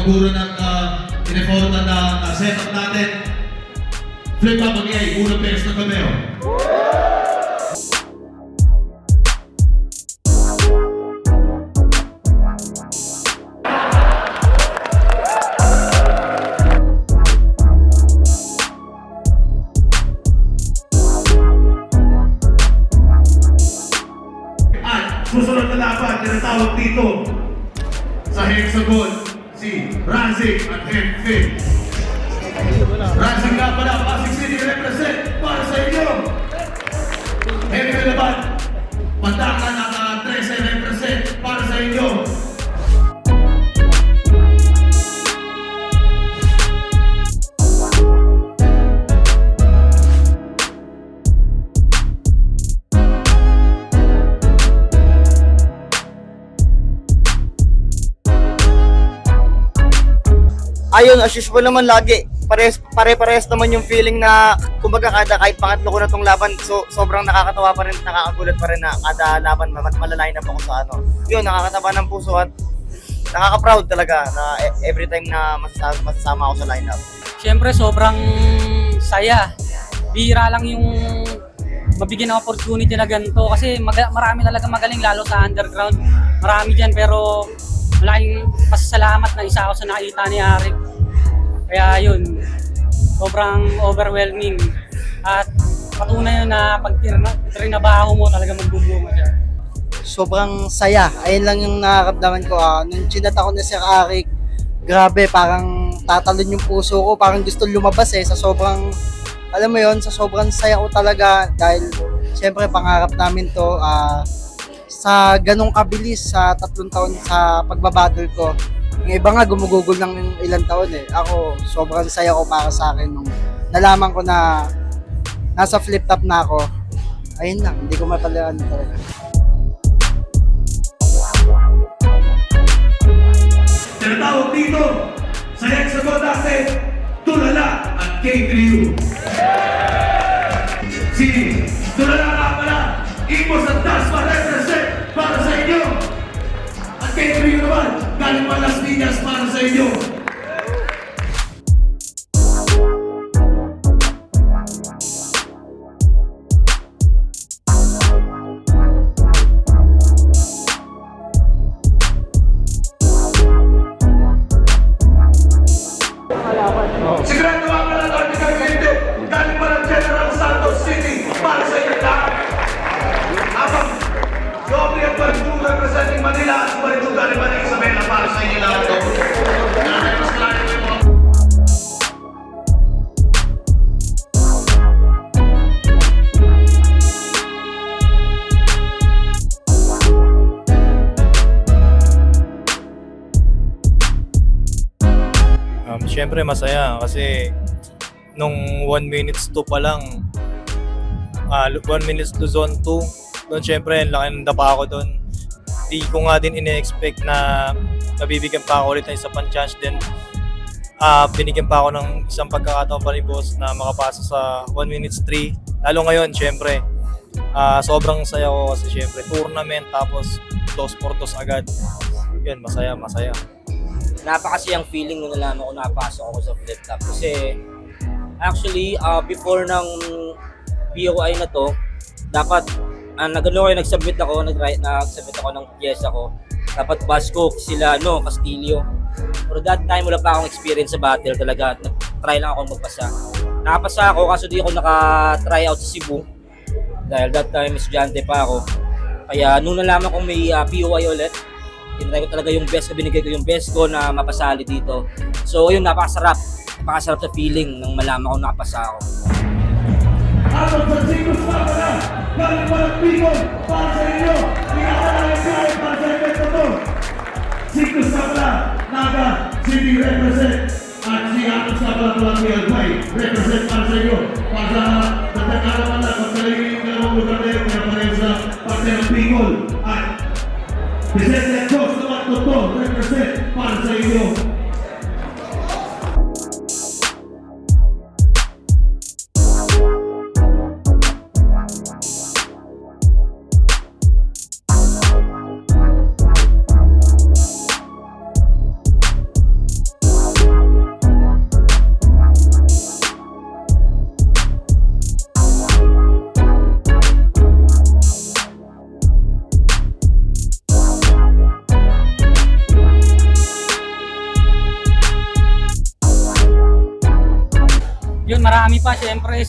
paguro ng in-effortan na setup natin. Flip up mag-iay, unang beses na kami. Susunod na laban, tinatawag dito sa Hexagon, si Razik at Hempfin. Razik nga pala, Pasig City represent para sa inyo. Hempfin naman, Pataka na 13 represent para sa inyo. Ayun, as usual naman lagi, pare-parehas naman yung feeling na kumbaga kahit pangatlo ko na tong laban, so sobrang nakakatawa pa rin, nakakagulat pa rin na kada laban malaline up ako sa ano. Yun, nakakataba ng puso at nakaka-proud talaga na every time na masasama ako sa lineup. Siyempre sobrang saya. Bihira lang yung mabigyan ng opportunity na ganito kasi marami talaga magaling lalo sa underground. Marami dyan pero malaking pasasalamat na isa ako sa nakita ni Arik. Kaya yun, sobrang overwhelming. At patunay na pag trinabaho mo talaga magbubunga siya. Sobrang saya. Ayun lang yung nakakamdaman ko. Nung chinat ako na si Arik, grabe, parang tatalon yung puso ko. Parang gusto lumabas sa sobrang, alam mo yon, sa sobrang saya ko talaga. Dahil, syempre, pangarap namin to. Sa ganong kabilis sa 3 taon sa pagbabattle ko. Yung iba nga gumugugol ng ilang taon Ako, sobrang saya ko para sa akin nung nalaman ko na nasa flip top na ako. Ayun lang, hindi ko mapalaan talaga. Tinatawag dito sa Hexagon natin, Tulala at K-Crew. Si Tulala nga pala, Imos at Dasma represent para sa inyo. At K-Crew naman, galing pa Las Piñas para sa inyo. Sigurado nga pala ito, hindi kayo hindi. Galing pa ng General Santos City para sa inyo lahat. Habang Joby at Baridu representing Manila at Baridu galing pa ng Isabela para sa inyo lahat. Mas klaro yung mga... Siyempre masaya kasi nung 1 minutes 2 pa lang 1 minutes to zone 2 doon siyempre ang laki ng dapa ako doon. Di ko nga din ine-expect na nabibigyan pa ako ulit ng isa pang chance din. Binigyan pa ako ng isang pagkakataon pa ni boss na makapasa sa 1 minutes 3. Lalo ngayon siyempre sobrang saya ko kasi siyempre tournament tapos 2-4-2 agad. Yun, masaya. Napakasiyang feeling nung nalaman ko napasok ako sa flip top kasi actually before ng POI na to dapat nag-submit ako ng pyesa ko, dapat Basco sila Castillo, pero that time wala pa akong experience sa battle talaga, nag-try lang ako magpasa. Nakapasa ako kaso di ako naka-try out sa Cebu dahil that time estudyante pa ako, kaya nung nalaman kong may POI ulit, tinry ko talaga yung best ko, binigay ko yung best ko na mapasali dito. So yun, napakasarap sa feeling nang malaman ko nakapasa ako. Alam sa Chicos na pala, galing pa ng Bicol para sa inyo. Ingatan lang yung kain para sa event na to. Chicos na pala, Naga City represent. At si Atos na pala pala May represent para sa inyo. Para sa tatagaraman na, pagkalingin yung dalawang lugar na yun, kaya pareho sa parte ng Bicol. At President Jos naman Toto represent para sa inyo. syempre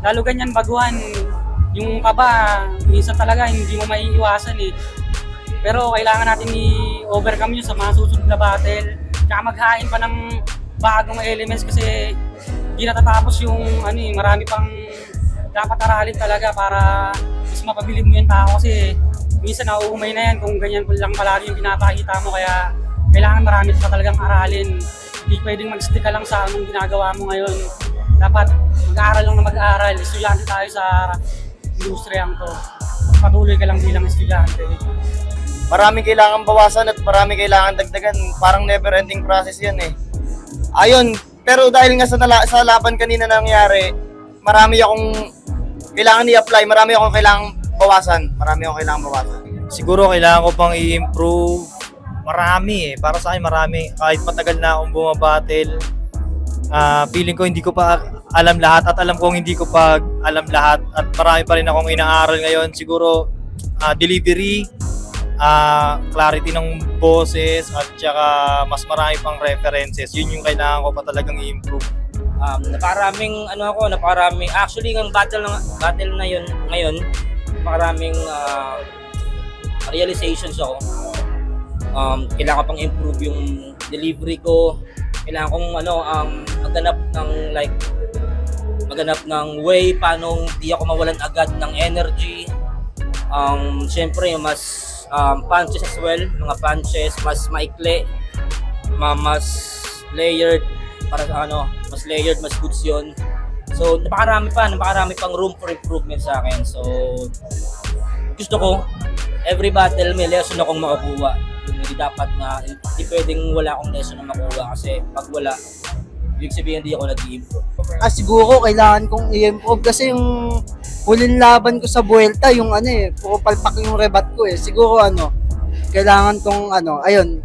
lalo ganyan baguhan, yung kaba, minsan talaga hindi mo maiiwasan eh. Pero kailangan natin i-overcome yun sa mga susunod na battle. Tsaka maghain pa ng bagong elements kasi hindi natatapos yung marami pang dapat aralin talaga para mas mapabilib mo yung tao kasi minsan nauumay na yan kung ganyan lang palagi yung pinapakita mo, kaya kailangan marami pa talagang aralin. Hindi pwedeng mag-stick ka lang sa anong ginagawa mo ngayon. Dapat mag-aaral lang na mag-aaral. Estudyante tayo sa industriyang to. Patuloy ka lang bilang estudyante. Maraming kailangan bawasan at maraming kailangan dagdagan. Parang never-ending process yan eh. Ayun, pero dahil nga sa laban kanina nangyari, marami akong kailangan i-apply, marami akong kailangan bawasan. Siguro kailangan ko pang i-improve. Marami eh. Para sa akin marami. Kahit matagal na akong bumabattle, feeling ko hindi ko pa alam lahat at alam kong hindi ko pa alam lahat at marami pa rin akong inaaral ngayon. Siguro delivery, clarity ng boses at saka mas marami pang references. Yun yung kailangan ko pa talagang i-improve. Napakarami. Actually, ng battle na yun ngayon, napakaraming realizations ako. Kailangan ko pang improve yung delivery ko. Kailangan kong maghanap ng way paano hindi ako mawalan agad ng energy. Siyempre, mas punches as well, mga punches mas maikli, mas layered para mas layered, mas goods yun. So napakarami pang room for improvement sa akin. So gusto ko every battle may lesson akong makukuha. Hindi dapat na hindi pwedeng wala akong lesson na makuha kasi pag wala, ibig sabihin hindi ako nag-i-improve. Siguro kailangan kong i-improve kasi yung huling laban ko sa Vuelta, yung puro palpak yung rebat ko eh. Siguro kailangan kong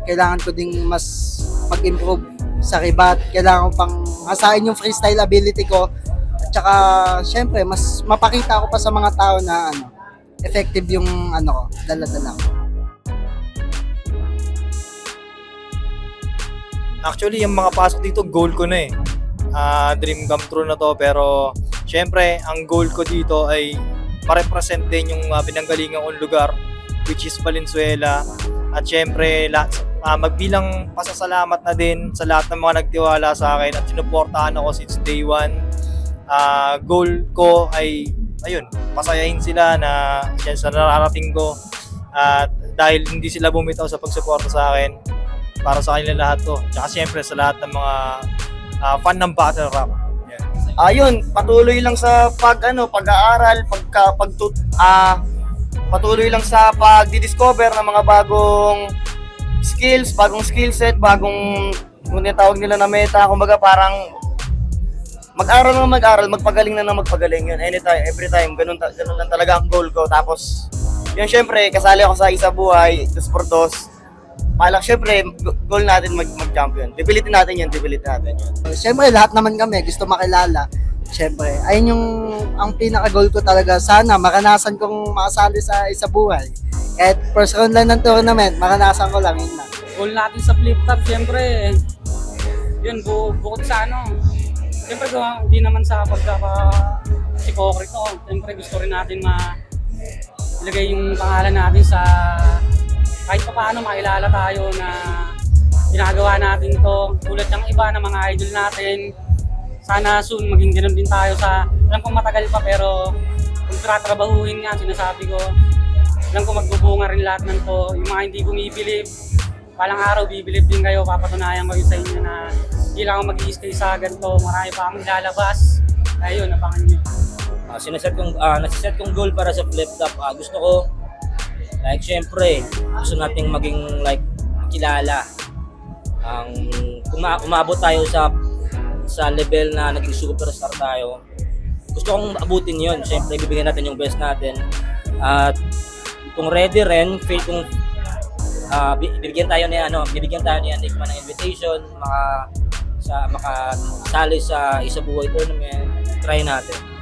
kailangan ko ding mas mag-improve sa rebat. Kailangan ko pang asahin yung freestyle ability ko. At saka syempre mas mapakita ko pa sa mga tao na effective yung dala-dala ko. Actually, yung mga pasok dito, goal ko na eh. Dream come true na to, pero syempre, ang goal ko dito ay ma-represent din yung pinanggalingan kong lugar, which is Valenzuela. At syempre, magbilang pasasalamat na din sa lahat ng mga nagtiwala sa akin at sinuportahan ako since day one. Goal ko ay, pasayahin sila na sa nararating ko. At dahil hindi sila bumitaw sa pagsuporta sa akin, para sa kanila lahat to. Tsaka siyempre sa lahat ng mga fan ng battle rap. Ayun, patuloy lang sa pag-aaral, patuloy lang sa pagdi-discover ng mga bagong skills, bagong skill set, bagong tawag nila na meta. Kumbaga parang mag-aral, magpagaling na magpagaling yun. Anytime, every time, ganun lang talaga ang goal ko. Tapos, yun syempre, kasali ako sa Isa Buhay, 2x2. Syempre, goal natin mag-champion. Pipilitin natin yun. Syempre, lahat naman kami gusto makilala. Syempre, ayun yung ang pinaka-goal ko talaga. Sana maranasan kong makasali sa Isa Buhay. Kahit first round lang ng tournament, maranasan ko lang yun na. Goal natin sa flip top, syempre, yun, bukod sa syempre, hindi naman sa pagkaka-hypocrite ko. Syempre, gusto rin natin ilagay yung pangalan natin sa kahit pa paano makilala tayo na ginagawa natin to tulad ng iba na mga idol natin. Sana soon maging ganun din tayo alam kong matagal pa pero kung tratrabahuhin nga, sinasabi ko, alam ko magbubunga rin lahat ng to. Yung mga hindi bumibilib, palang araw bibilib din kayo, papatunayan ko yun sa inyo na hindi lang ako mag-i-stay sa ganito, marami pa akong lalabas. Ayun, napangan nyo. Nasiset kong goal para sa flip top. Gusto ko syempre, gusto nating maging kilala. Kung umabot tayo sa level na naging superstar tayo, gusto kong abutin yun. Syempre, bibigyan natin yung best natin. At kung ready rin, kung bibigyan tayo ni Enigma ng invitation, makasali sa Isa Buhay tournament, try natin.